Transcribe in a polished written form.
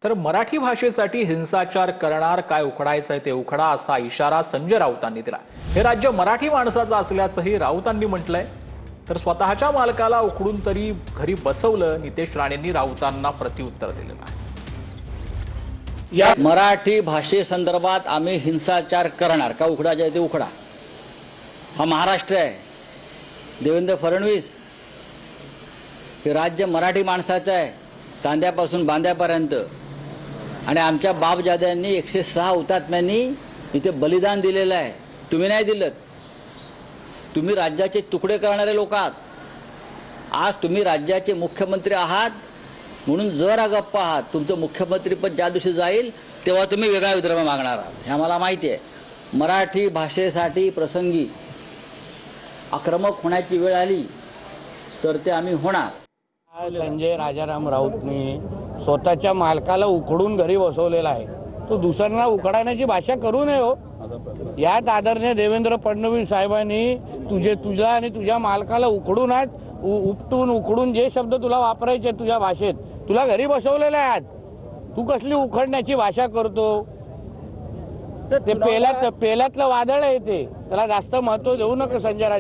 तर मराठी भाषेसाठी हिंसाचार करणार काय उखडायचंय ते उखडा असा इशारा संजय राऊतांनी दिला। हे राज्य मराठी माणसाचं असल्याचंही राऊतांनी म्हटलंय। तर स्वतःच्या मालकाला उखडून तरी घरी बसवलं, नितेश राणेंनी राऊतांना प्रत्युत्तर दिलेलं आहे। या मराठी भाषेसंदर्भात आम्ही हिंसाचार करणार का उखडायचे ते उखडा। हा महाराष्ट्र आहे, देवेंद्र फडणवीस हे राज्य मराठी माणसाचं आहे, कांद्यापासून बांद्यापर्यंत। आणि आमच्या बापजाद्यांनी 106 हुतात्म्यांनी इथे बलिदान दिलेलं आहे। तुम्ही नाही दिलं, तुम्ही राज्याचे तुकडे करणारे लोक आहात। आज तुम्ही राज्याचे मुख्यमंत्री आहात म्हणून जरा गप्प आहात। तुमचं मुख्यमंत्रीपद ज्या दिवशी जाईल तेव्हा तुम्ही वेगळा विदर्भ मागणार आहात, हे आम्हाला माहिती आहे। मराठी भाषेसाठी प्रसंगी आक्रमक होण्याची वेळ आली तर ते आम्ही होणार। संजय राजाराम राऊतनी स्वतःच्या मालकाला उखडून घरी बसवलेला आहे, तो दुसऱ्यांना उखडण्याची भाषा करू नये हो। यात आदरणीय देवेंद्र फडणवीस साहेबांनी तुझ्या आणि तुझ्या मालकाला उखडून उपटून उखडून जे शब्द तुला वापरायचे तुझ्या भाषेत तुला घरी बसवलेले आहेत। तू कसली उखडण्याची भाषा करतो? ते पेल्यातलं वादळ आहे, ते त्याला जास्त महत्व देऊ नका संजय राजा।